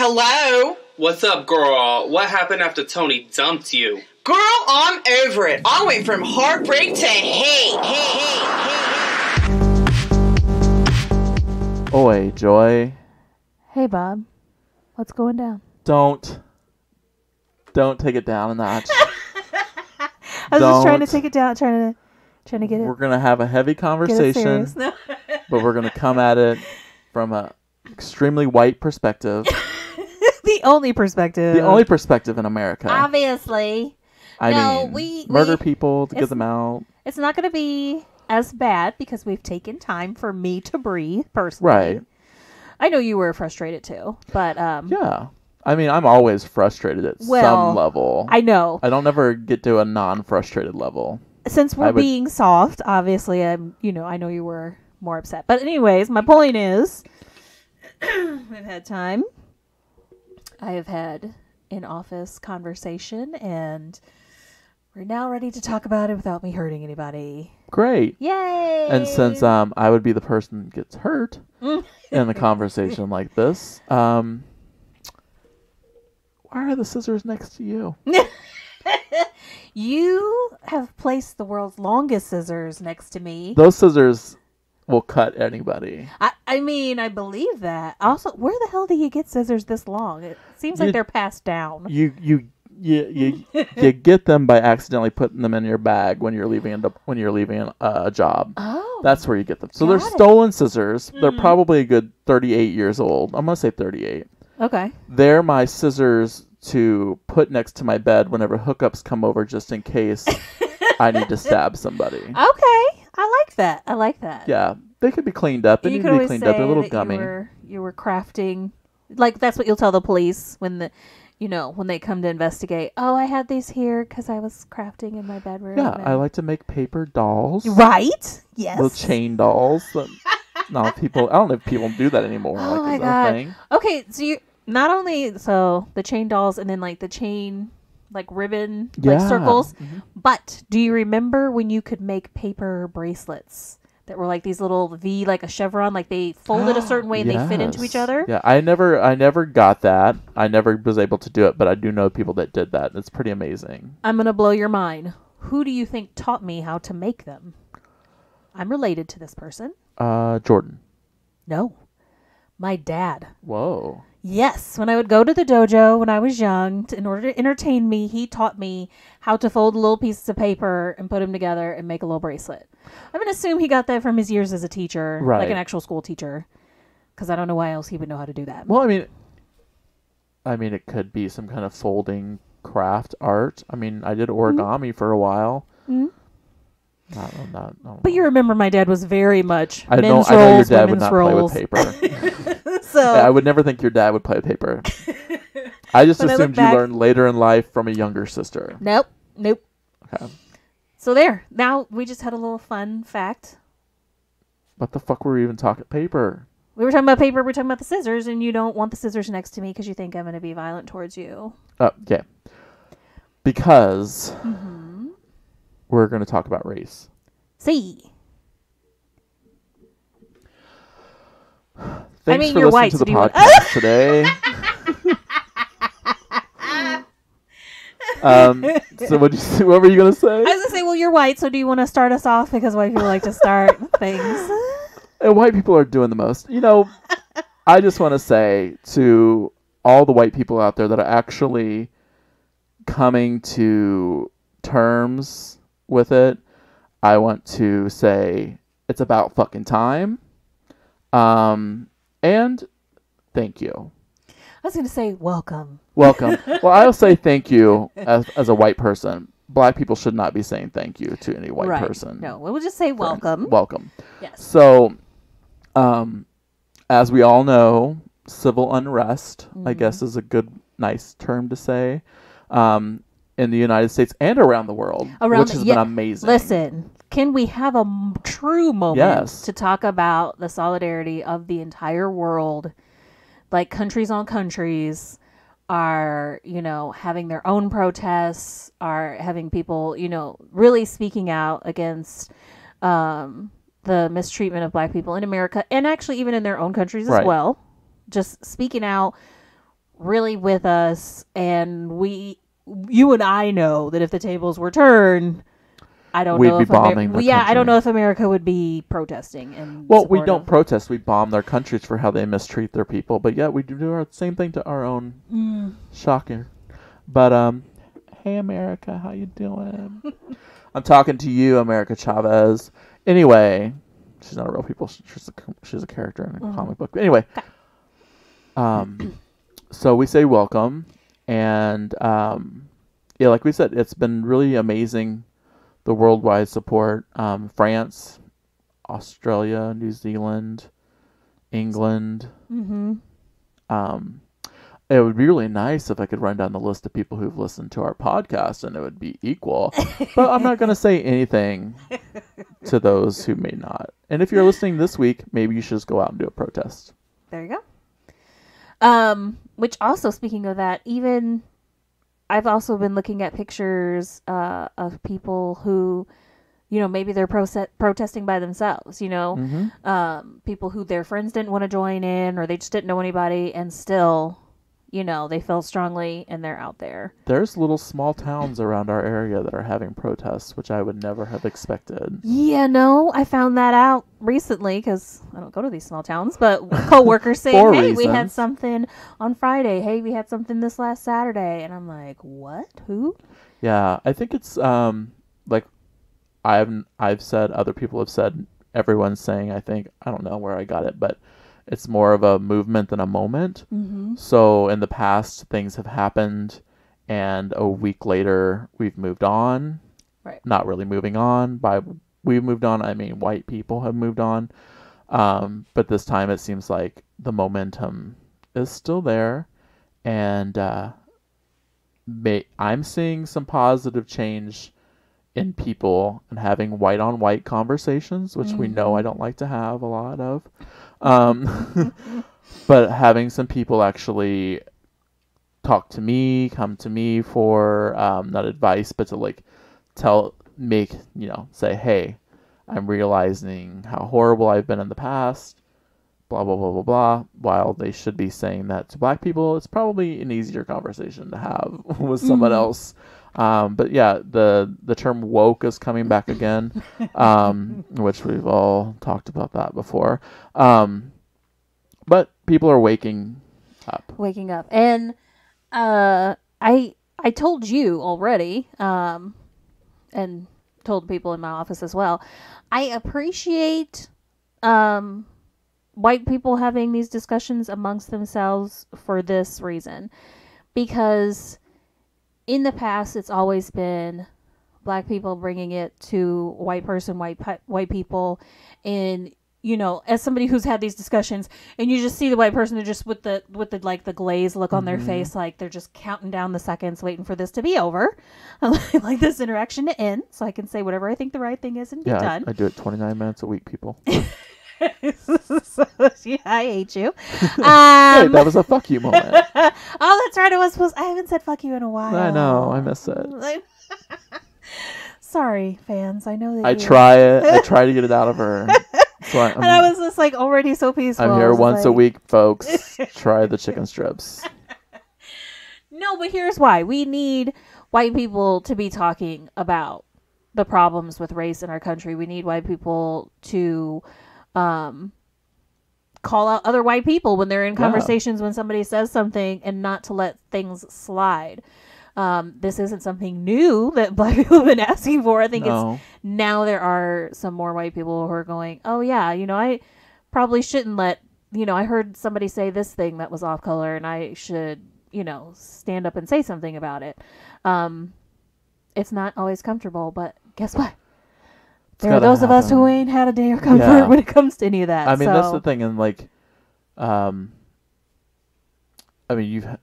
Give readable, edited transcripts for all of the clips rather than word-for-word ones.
Hello? What's up, girl? What happened after Tony dumped you? Girl, I'm over it. I went from heartbreak to hate. Oi, Joy. Hey, Bob. What's going down? Don't take it down a notch. I was just trying to take it down, trying to get it. We're gonna have a heavy conversation, No. but we're gonna come at it from a extremely white perspective. The only perspective. The only perspective in America. Obviously. I mean, murder people to get them out. It's not going to be as bad because we've taken time for me to breathe personally. Right. I know you were frustrated too, but yeah. I mean, I'm always frustrated at some level. I know. I don't ever get to a non-frustrated level. Since we're being soft, obviously, I know you were more upset. But anyways, my point is, we've had time. I have had an office conversation, and we're now ready to talk about it without me hurting anybody. Great. Yay! And since I would be the person that gets hurt in a conversation like this, why are the scissors next to you? You have placed the world's longest scissors next to me. Those scissors will cut anybody. I mean, I believe that. Also, where the hell do you get scissors this long? It seems like they're passed down. You get them by accidentally putting them in your bag when you're leaving a job. Oh, that's where you get them. So they're stolen scissors. Mm-hmm. They're probably a good 38 years old. I'm gonna say 38. Okay. They're my scissors to put next to my bed whenever hookups come over, just in case I need to stab somebody. Okay. I like that. Yeah. They could be cleaned up. They need to be cleaned up. They're a little gummy. You were crafting. Like, that's what you'll tell the police when they come to investigate. Oh, I had these here because I was crafting in my bedroom. Yeah, I like to make paper dolls. Right? Yes. Little chain dolls. I don't know if people do that anymore. Oh, my God. Thing. Okay, so you not only the chain dolls and then like the chain ribbon circles, mm-hmm. But do you remember when you could make paper bracelets that were like these little V, like a chevron, like they folded a certain way and they fit into each other? Yeah, I never got that. I never was able to do it, but I do know people that did that. It's pretty amazing. I'm gonna blow your mind. Who do you think taught me how to make them? I'm related to this person. Jordan. No. My dad. Whoa. Yes. When I would go to the dojo when I was young, in order to entertain me, he taught me how to fold little pieces of paper and put them together and make a little bracelet. I'm going to assume he got that from his years as a teacher, right. Like an actual school teacher, because I don't know why else he would know how to do that. Well, I mean, it could be some kind of folding craft art. I mean, I did origami for a while. Mm-hmm. No. But you remember my dad was very much I know your dad would not play with paper. So I would never think your dad would play with paper. I just assumed you learned later in life from a younger sister. Nope. Okay. So there. Now we just had a little fun fact. What the fuck were we even talking? Paper. We were talking about paper. We're talking about the scissors, and you don't want the scissors next to me because you think I'm going to be violent towards you. Okay. Because we're going to talk about race. See. Thanks for listening to the podcast today. So what were you going to say? I was going to say, well, you're white, so do you want to start us off? Because white people like to start things. And white people are doing the most. I just want to say to all the white people out there that are actually coming to terms with it, I want to say it's about fucking time. And thank you. I was going to say welcome. Welcome. Well, I'll say thank you as a white person. Black people should not be saying thank you to any white person. No, we'll just say welcome. Welcome. Yes. So, as we all know, civil unrest, I guess, is a good, nice term to say, in the United States and around the world, which has been amazing. Listen, can we have a true moment to talk about the solidarity of the entire world? Like, countries on countries are, having their own protests, are having people, really speaking out against the mistreatment of Black people in America, and actually even in their own countries as well. Just speaking out really with us, and you and I know that if the tables were turned, I don't know if I don't know if America would be protesting. And we don't protest. We bomb their countries for how they mistreat their people. But yet we do our same thing to our own. Shocking. But hey, America, how you doing? I'm talking to you, America Chavez. Anyway, she's not a real people. She's a character in a comic book. But anyway, so we say welcome, and yeah, like we said, it's been really amazing. The worldwide support, France, Australia, New Zealand, England. It would be really nice if I could run down the list of people who've listened to our podcast, and it would be equal. But I'm not going to say anything to those who may not. And if you're listening this week, maybe you should just go out and do a protest. There you go. Which also, speaking of that, even I've also been looking at pictures of people who, maybe they're protesting by themselves, people who their friends didn't want to join in, or they just didn't know anybody, and still, they feel strongly and they're out there. There's little small towns around our area that are having protests, which I would never have expected. Yeah, no, I found that out recently because I don't go to these small towns, but coworkers saying, hey, we had something on Friday. Hey, we had something this last Saturday. And I'm like, what? Who? Yeah, I think it's like I've said, other people have said, everyone's saying, I don't know where I got it, but it's more of a movement than a moment. So in the past, things have happened, and a week later, we've moved on. Right. Not really moving on. By we've moved on, I mean white people have moved on. But this time, it seems like the momentum is still there, and I'm seeing some positive change in people and having white-on-white conversations, which we know I don't like to have a lot of. But having some people actually come to me for not advice, but to say, hey, I'm realizing how horrible I've been in the past, blah, blah, blah, blah, blah. While they should be saying that to black people, it's probably an easier conversation to have with someone else. But yeah, the term woke is coming back again, which we've all talked about that before. But people are waking up. And I told you already, and told people in my office as well, I appreciate white people having these discussions amongst themselves for this reason. Because in the past, it's always been black people bringing it to white people, and as somebody who's had these discussions, and you just see the white person, they're just with the the glazed look on their face, like they're just counting down the seconds, waiting for this to be over, like this interaction to end, so I can say whatever I think the right thing is and be done. I do it 29 minutes a week, people. Yeah, I hate you. Hey, that was a fuck you moment. Oh, that's right. I haven't said fuck you in a while. I know. I miss it. Sorry, fans. I know that I try to get it out of her. So and I was just already so peaceful. I'm here once a week, folks. Try the chicken strips. No, but here's why. We need white people to be talking about the problems with race in our country. We need white people to call out other white people when they're in conversations, when somebody says something, and not to let things slide. This isn't something new that black people have been asking for. I think it's now there are some more white people who are going, oh yeah, I probably shouldn't let, I heard somebody say this thing that was off color, and I should, stand up and say something about it. It's not always comfortable, but guess what? There are those of us who ain't had a day of comfort when it comes to any of that. I mean, that's the thing, and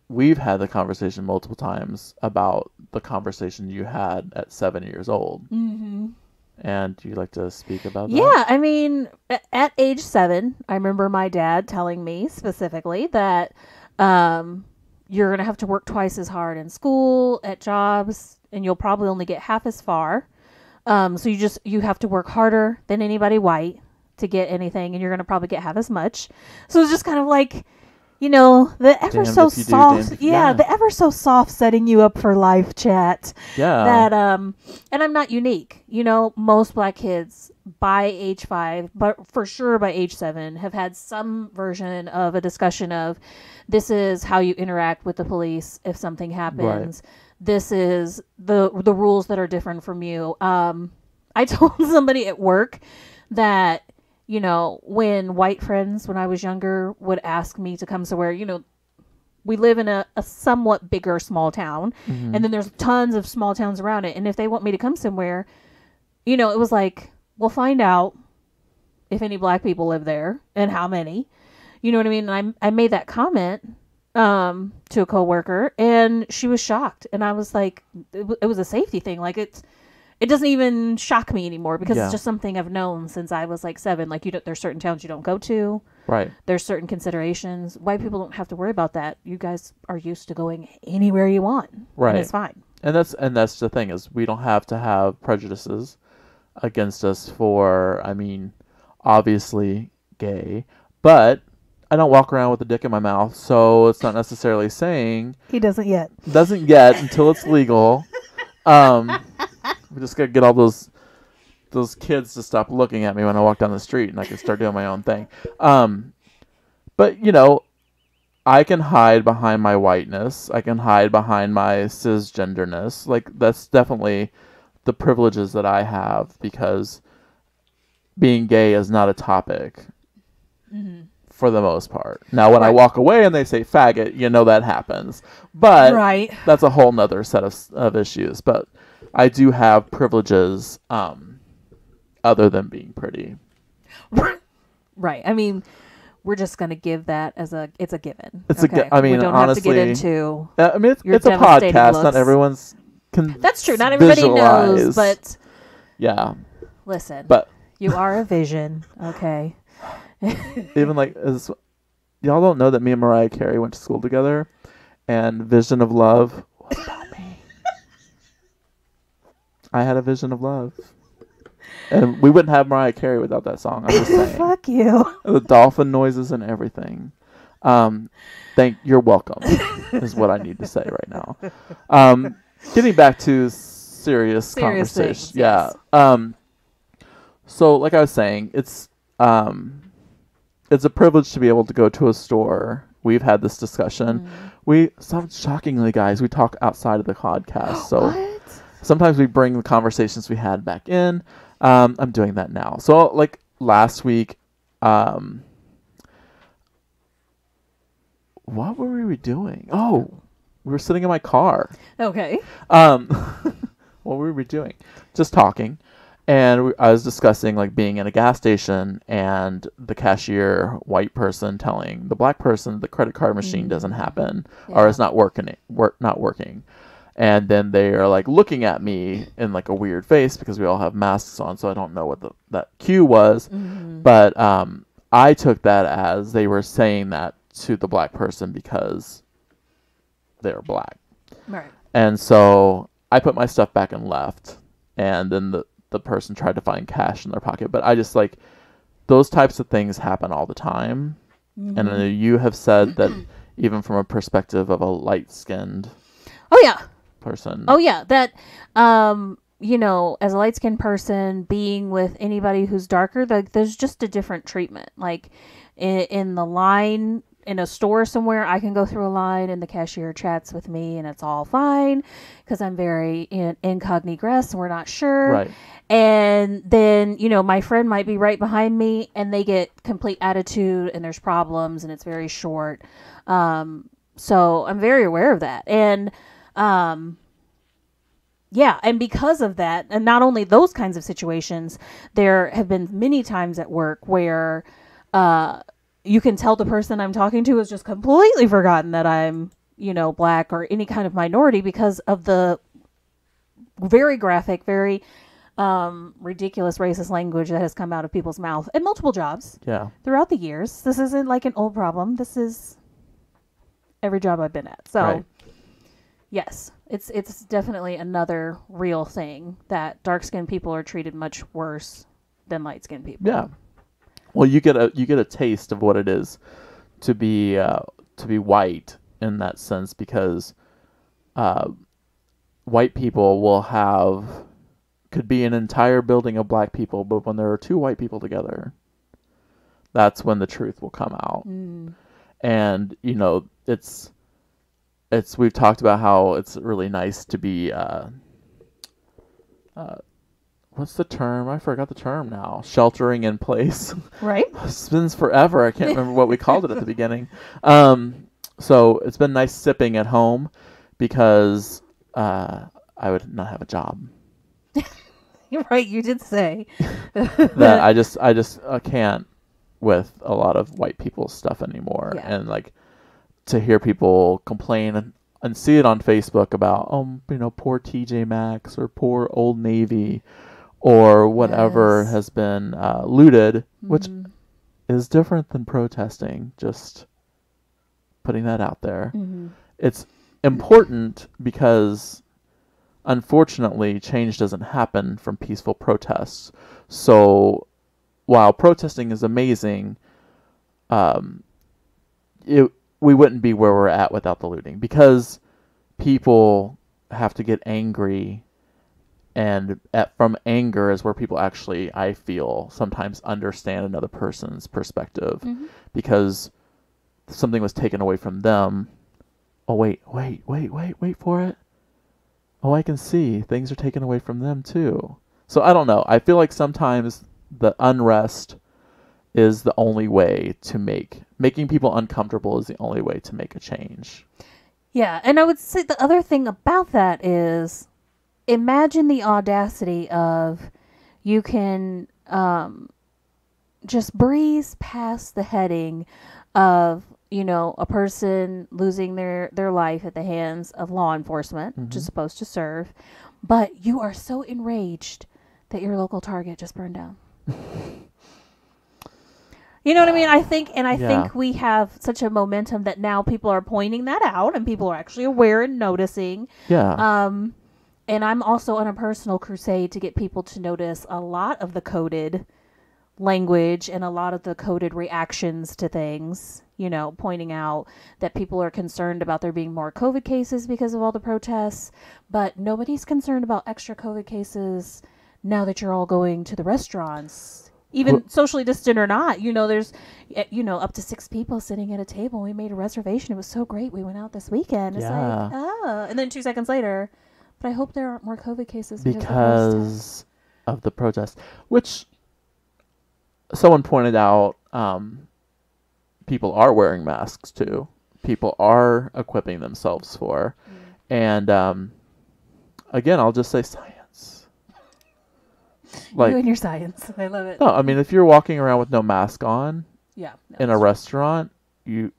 we've had the conversation multiple times about the conversation you had at 7 years old. And do you like to speak about that? Yeah, I mean, at age 7, I remember my dad telling me specifically that you're going to have to work twice as hard in school, at jobs, and you'll probably only get half as far. So you have to work harder than anybody white to get anything, and you're going to probably get half as much. So it's just kind of You know, the ever Damned so if you do, soft, damned if you- the ever so soft setting you up for live chat. Yeah. That and I'm not unique. You know, most Black kids by age 5, but for sure by age 7, have had some version of a discussion of this is how you interact with the police if something happens. Right. This is the rules that are different from you. I told somebody at work that, you know, when white friends, when I was younger, would ask me to come somewhere, you know, we live in a somewhat bigger small town, and then there's tons of small towns around it. And if they want me to come somewhere, you know, it was like, we'll find out if any Black people live there and how many. You know what I mean? And I made that comment to a coworker, and she was shocked. And I was like, it was a safety thing. Like, it doesn't even shock me anymore because it's just something I've known since I was like 7. Like, there's certain towns you don't go to. Right. There's certain considerations. White people don't have to worry about that. You guys are used to going anywhere you want. Right. And it's fine. And that's the thing, is we don't have to have prejudices against us for, I mean, obviously gay, but I don't walk around with a dick in my mouth, so it's not necessarily saying he doesn't yet until it's legal. We just gotta get all those kids to stop looking at me when I walk down the street, and I can start doing my own thing. But you know, I can hide behind my whiteness. I can hide behind my cisgenderness. Like, that's definitely the privileges that I have, because being gay is not a topic for the most part. Now, when I walk away and they say faggot, you know that happens. But that's a whole nother set of issues. But I do have privileges other than being pretty. Right. I mean, we're just going to give that as it's a given. It's I mean, we don't honestly, have to get into I mean, it's a podcast. Looks. Not everyone's That's true. Not everybody visualize. knows, but yeah. Listen, but you are a vision, okay? Even like, y'all don't know that me and Mariah Carey went to school together, and Vision of Love was about me. I had a vision of love. And we wouldn't have Mariah Carey without that song. I'm just saying. Fuck you. The dolphin noises and everything. You're welcome, is what I need to say right now. Getting back to serious conversation. Things, yes. So like I was saying, it's a privilege to be able to go to a store. We've had this discussion. Shockingly, guys, we talk outside of the podcast. So sometimes we bring the conversations we had back in. I'm doing that now. So like last week, what were we doing? Oh, we were sitting in my car. Okay. What were we doing? Just talking. And I was discussing like being in a gas station and the cashier, white person, telling the Black person the credit card machine doesn't happen or is not working. And then they are like looking at me in like a weird face because we all have masks on, so I don't know what that cue was. But I took that as they were saying that to the Black person because they're Black. Right. And so I put my stuff back and left. And then the person tried to find cash in their pocket. But I just like, those types of things happen all the time. And you have said that even from a perspective of a light-skinned person. Oh, yeah. That, you know, as a light-skinned person, being with anybody who's darker, there's just a different treatment. Like, in the line in a store somewhere, I can go through a line and the cashier chats with me and it's all fine because I'm very incognito and we're not sure. Right. And then, you know, my friend might be right behind me and they get complete attitude and there's problems and it's very short. So I'm very aware of that. And, yeah, and because of that, and not only those kinds of situations, there have been many times at work where you can tell the person I'm talking to has just completely forgotten that I'm, you know, Black or any kind of minority because of the very graphic, very ridiculous racist language that has come out of people's mouth at multiple jobs throughout the years. This isn't like an old problem. This is every job I've been at. So, yes, it's definitely another real thing that dark-skinned people are treated much worse than light-skinned people. Yeah. Well, you get a taste of what it is to be to be white in that sense, because white people could be an entire building of black people, but when there are two white people together, that's when the truth will come out. And we've talked about how it's really nice to be what's the term? I forgot the term now. Sheltering in place. Right. It's been forever. I can't remember what we called it at the beginning. So it's been nice sipping at home, because I would not have a job. You're right. You did say that I just can't with a lot of white people's stuff anymore. Yeah. And like to hear people complain and see it on Facebook about, poor TJ Maxx or poor Old Navy or whatever has been looted, which is different than protesting. Just putting that out there. It's important because, unfortunately, change doesn't happen from peaceful protests. So while protesting is amazing, we wouldn't be where we're at without the looting, because people have to get angry, and from anger is where people actually, I feel, sometimes understand another person's perspective, because something was taken away from them. Oh, wait for it. Oh, I can see things are taken away from them too. So I don't know. I feel like sometimes the unrest is the only way to making people uncomfortable is the only way to make a change. Yeah, and I would say the other thing about that is, imagine the audacity of, you can just breeze past the heading of, a person losing their life at the hands of law enforcement, which is supposed to serve, but you are so enraged that your local Target just burned down. You know what I mean? I think we have such a momentum that now people are pointing that out, and people are actually aware and noticing. Yeah. And I'm also on a personal crusade to get people to notice a lot of the coded language and a lot of the coded reactions to things, pointing out that people are concerned about there being more COVID cases because of all the protests, but nobody's concerned about extra COVID cases now that you're all going to the restaurants, even socially distant or not. There's, up to 6 people sitting at a table. We made a reservation. It was so great. We went out this weekend. It's like, and then 2 seconds later, but I hope there aren't more COVID cases because of the protest, which someone pointed out. People are wearing masks too. People are equipping themselves for, and again, I'll just say science. Like, you and your science, I love it. No, I mean, if you're walking around with no mask on, in a restaurant, you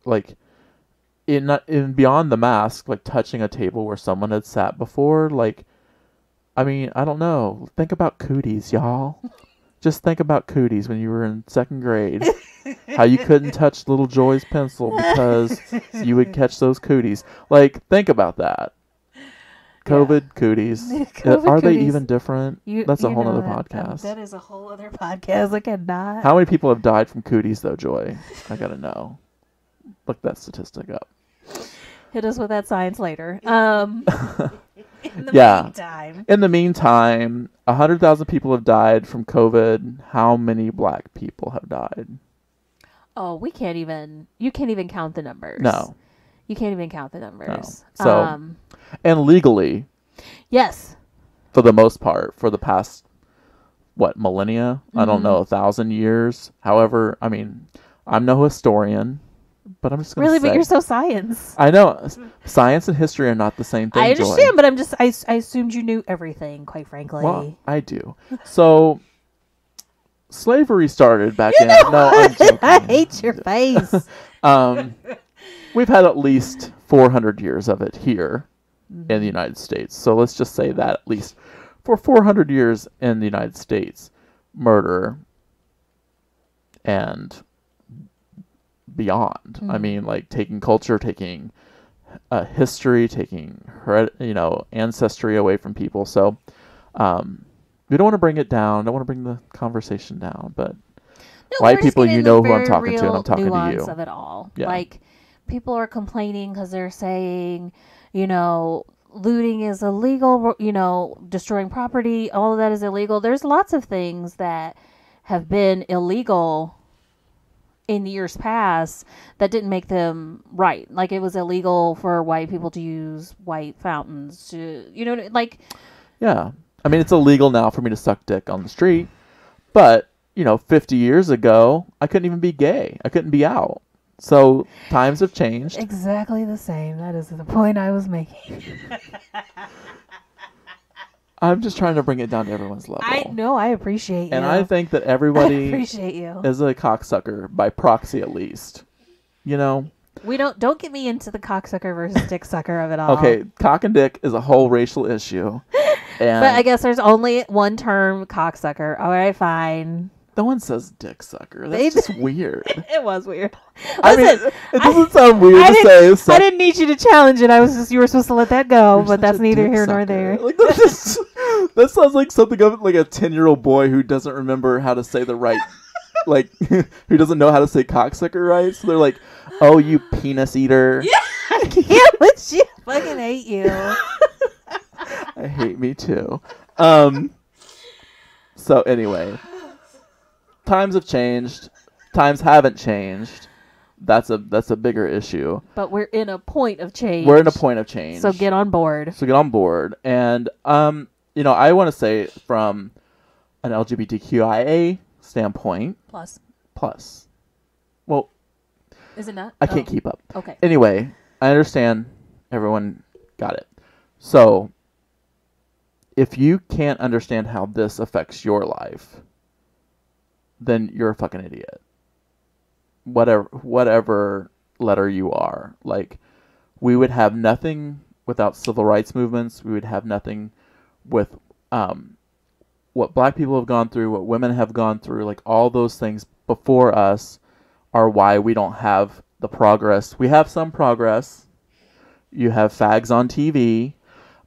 in beyond the mask, like touching a table where someone had sat before, I mean, I don't know. Think about cooties, y'all. Just think about cooties when you were in 2nd grade. How you couldn't touch little Joy's pencil because you would catch those cooties. Think about that. COVID cooties. Are they even different? That's a whole other podcast. That is a whole other podcast. I cannot. How many people have died from cooties, though, Joy? I gotta know. Look that statistic up. Hit us with that science later. In the meantime. In the meantime, 100,000 people have died from COVID. How many black people have died? Oh, you can't even count the numbers. No. You can't even count the numbers. No. So, and legally. Yes. For the most part, for the past, millennia? I don't know, 1,000 years. However, I mean, I'm no historian. But I'm just going to say... Really? But you're so science. I know. Science and history are not the same thing, I understand, Joy. but I assumed you knew everything, quite frankly. Well, I do. So, slavery started back in... No, I'm joking. I hate your face. We've had at least 400 years of it here in the United States. So let's just say that at least for 400 years in the United States, murder and... beyond. I mean, taking culture, taking history, taking ancestry away from people. So we don't want to bring it down. Don't want to bring the conversation down. But white people, who I'm talking to, and I'm talking to you. Of it all. Yeah. people are complaining because they're saying, looting is illegal, destroying property, all of that is illegal. There's lots of things that have been illegal in years past that didn't make them right. Like, it was illegal for white people to use white fountains to, Yeah. I mean, it's illegal now for me to suck dick on the street, but, 50 years ago, I couldn't even be gay. I couldn't be out. So times have changed. Exactly the same. That is the point I was making. I'm just trying to bring it down to everyone's level. I know. I appreciate you. And I think that everybody appreciate you. is a cocksucker by proxy, at least. We don't get me into the cocksucker versus dick sucker of it all. Okay, cock and dick is a whole racial issue. But I guess there's only one term, cocksucker. All right, fine. No one says dick sucker. That's just weird. It was weird. Listen, it doesn't sound weird to say. I didn't need you to challenge it. You were supposed to let that go, but that's neither here nor there. Like, that sounds like something of like a 10-year-old boy who doesn't remember how to say the right, who doesn't know how to say cocksucker right. So they're like, "Oh, you penis eater." Yeah, I can't let you. Fucking hate you. I hate me too. So anyway. Times have changed. Times haven't changed. That's a bigger issue. But we're in a point of change. So get on board. And I want to say from an LGBTQIA standpoint. Plus. Well, is it not? I can't keep up. Okay. Anyway, I understand. Everyone got it. So, if you can't understand how this affects your life, then you're a fucking idiot. Whatever letter you are. Like, we would have nothing without civil rights movements. We would have nothing with what black people have gone through, what women have gone through. Like, all those things before us are why we don't have the progress. We have some progress. You have fags on TV,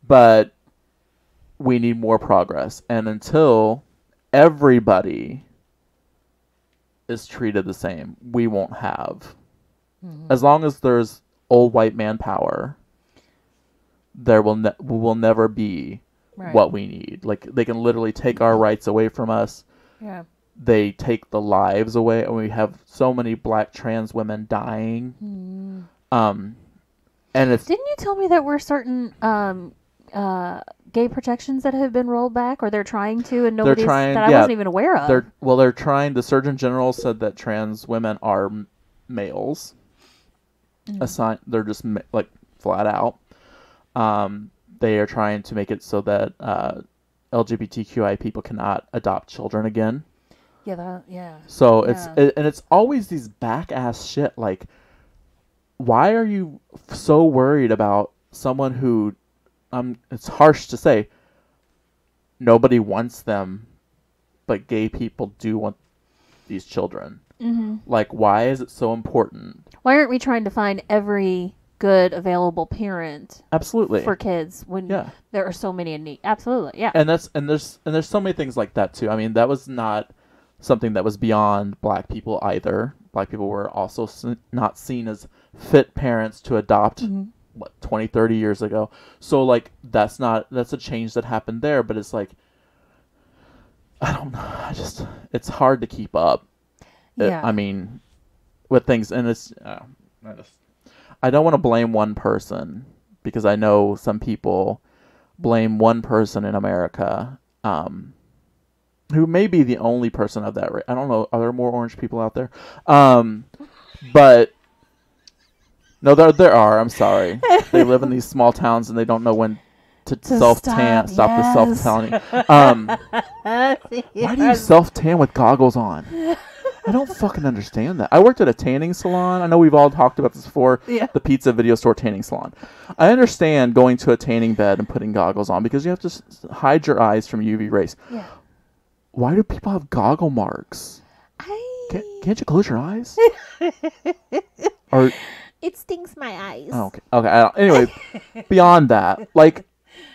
but we need more progress. And until everybody is treated the same, we won't have. Mm-hmm. As long as there's old white man power, there will never be what we need. Like, they can literally take our rights away from us. Yeah. They take the lives away, and we have so many black trans women dying. Mm. And it's... Didn't you tell me that we're certain gay protections that have been rolled back, or they're trying to, and nobody's that I wasn't even aware of? They're trying. The Surgeon General said that trans women are males. Mm. They're just flat out. They are trying to make it so that LGBTQI people cannot adopt children again. Yeah. So it's always these back ass shit. Like, why are you so worried about someone who, it's harsh to say, nobody wants them, but gay people do want these children. Mm-hmm. Like, why is it so important? Why aren't we trying to find every good available parent? Absolutely. For kids when there are so many in need. Absolutely, yeah. And there's so many things like that too. I mean, that was not something that was beyond black people either. Black people were also not seen as fit parents to adopt. Mm-hmm. 20, 30 years ago. So, like, that's a change that happened there, but it's like, I don't know. It's hard to keep up. Yeah. With things, and it's, I don't want to blame one person, because I know some people blame one person in America, who may be the only person of that. I don't know. Are there more orange people out there? But no, there are. I'm sorry. They live in these small towns and they don't know when to self-tan. Stop the self-tanning. Why do you self-tan with goggles on? I don't fucking understand that. I worked at a tanning salon. I know we've all talked about this before. Yeah. The pizza video store tanning salon. I understand going to a tanning bed and putting goggles on because you have to hide your eyes from UV rays. Yeah. Why do people have goggle marks? Can't you close your eyes? Or it stings my eyes. Oh, okay. Anyway, beyond that, like,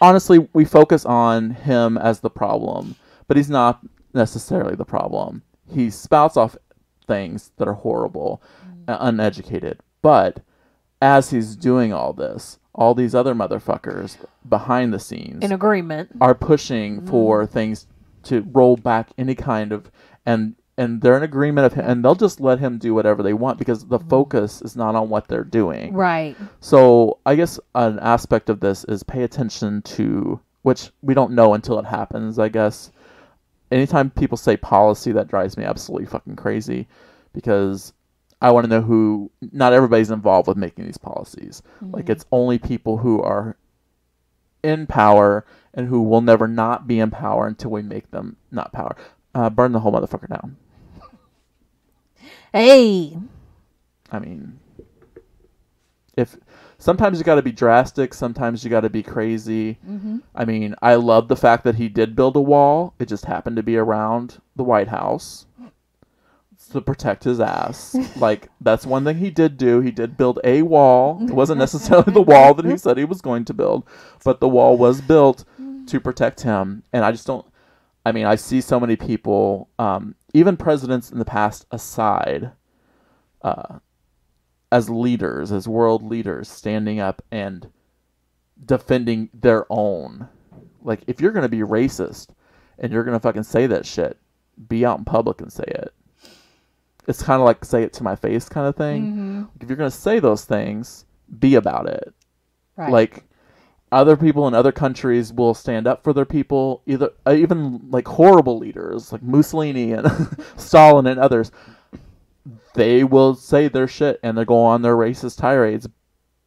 honestly, we focus on him as the problem, but he's not necessarily the problem. He spouts off things that are horrible, uneducated. But as he's doing all this, all these other motherfuckers behind the scenes in agreement are pushing for things to roll back any kind of and they're in agreement of him, and they'll just let him do whatever they want because the focus is not on what they're doing. Right. So I guess an aspect of this is pay attention to, which we don't know until it happens, I guess. Anytime people say policy, that drives me absolutely fucking crazy because I want to know who, not everybody's involved with making these policies. Like, it's only people who are in power and who will never not be in power until we make them not power. Burn the whole motherfucker down. Hey. I mean, sometimes you got to be drastic, sometimes you got to be crazy. I mean, I love the fact that he did build a wall. It just happened to be around the White House to protect his ass. Like, that's one thing he did do. He did build a wall. It wasn't necessarily the wall that he said he was going to build, but the wall was built to protect him. And I just don't, I mean, I see so many people, even presidents in the past aside, as leaders, as world leaders, standing up and defending their own. Like, if you're going to be racist and you're going to fucking say that shit, be out in public and say it. It's kind of like say it to my face kind of thing. If you're going to say those things, be about it. Right. Like, other people in other countries will stand up for their people, even like horrible leaders like Mussolini and Stalin and others. They will say their shit and they go on their racist tirades,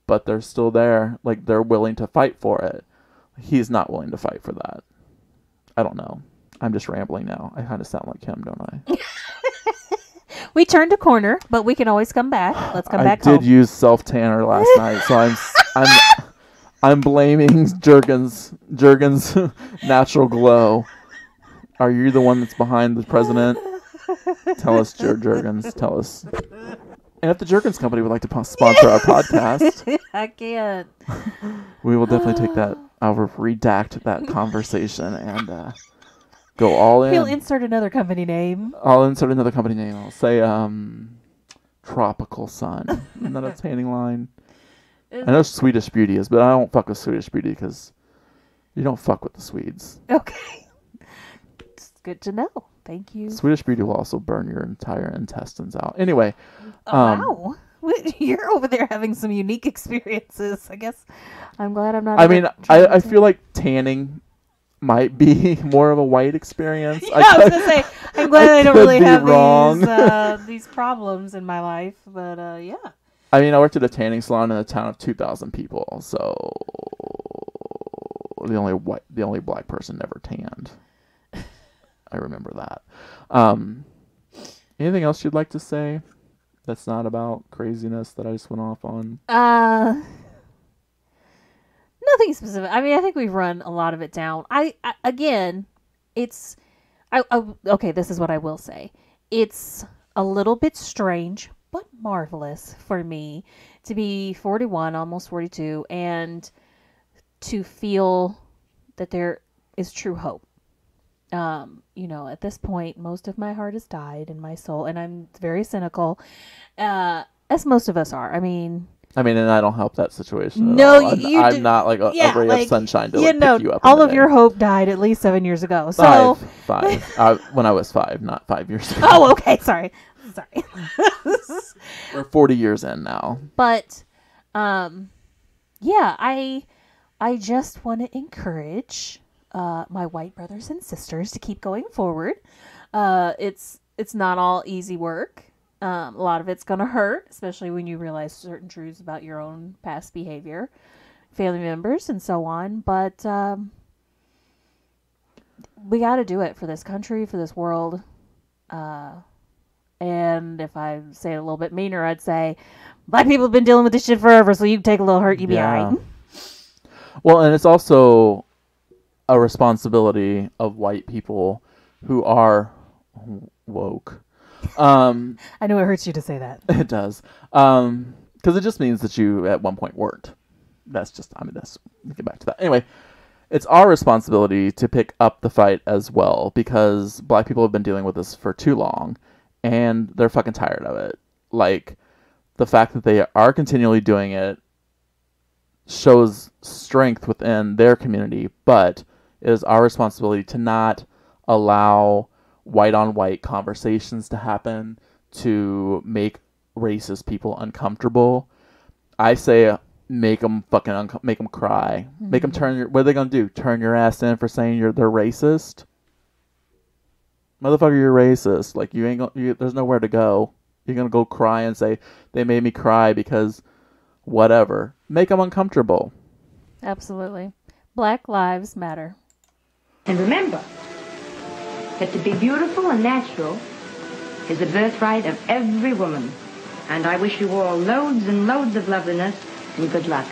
but they're still there. Like, they're willing to fight for it. He's not willing to fight for that. I don't know. I'm just rambling now. I kind of sound like him, don't I? We turned a corner, but we can always come back. Let's come back home. I did use self-tanner last night, so I'm blaming Jurgen's natural glow. Are you the one that's behind the president? Tell us, Jurgens. Tell us. And if the Jurgens Company would like to sponsor our podcast, I can't. We will definitely take that. I'll redact that conversation and go all in. He'll insert another company name. I'll insert another company name. I'll say Tropical Sun. Isn't that a tanning line? I know Swedish Beauty is, but I don't fuck with Swedish Beauty because you don't fuck with the Swedes. Okay. It's good to know. Thank you. Swedish Beauty will also burn your entire intestines out. Anyway. Wow. You're over there having some unique experiences. I guess I'm glad I'm not. I mean, I feel like tanning might be more of a white experience. Yeah, I was going to say, I'm glad I don't really have these problems in my life. But, yeah. I mean, I worked at a tanning salon in a town of 2,000 people, so the only black person never tanned. I remember that. Anything else you'd like to say that's not about craziness that I just went off on? Nothing specific. I mean, I think we've run a lot of it down. Again, it's okay, this is what I will say. It's a little bit strange, but marvelous for me to be 41, almost 42, and to feel that there is true hope. You know, at this point, most of my heart has died in my soul, and I'm very cynical, as most of us are. I mean, and I don't help that situation. No, I'm not like a ray of sunshine to pick you up. All of your hope died at least 7 years ago. So five. When I was 5, not 5 years ago. Oh, okay. Sorry. We're 40 years in now. But, yeah, I just want to encourage my white brothers and sisters to keep going forward. It's not all easy work. A lot of it's going to hurt, especially when you realize certain truths about your own past behavior, family members, and so on. But we got to do it for this country, for this world. And if I say it a little bit meaner, I'd say black people have been dealing with this shit forever, so you take a little hurt, you be all right. Well, and it's also a responsibility of white people who are woke. I know it hurts you to say that. It does. Because it just means that you at one point weren't. That's we get back to that. Anyway, it's our responsibility to pick up the fight as well, because black people have been dealing with this for too long, and they're fucking tired of it. Like, the fact that they are continually doing it shows strength within their community, but it is our responsibility to not allow white-on-white conversations to happen to make racist people uncomfortable. I say make them fucking make them cry. Mm-hmm. Make them turn your... What are they going to do? Turn your ass in for saying they're racist? Motherfucker, you're racist. Like, you ain't gonna... there's nowhere to go. You're going to go cry and say, they made me cry because whatever. Make them uncomfortable. Absolutely. Black Lives Matter. And remember that to be beautiful and natural is the birthright of every woman. And I wish you all loads and loads of loveliness and good luck.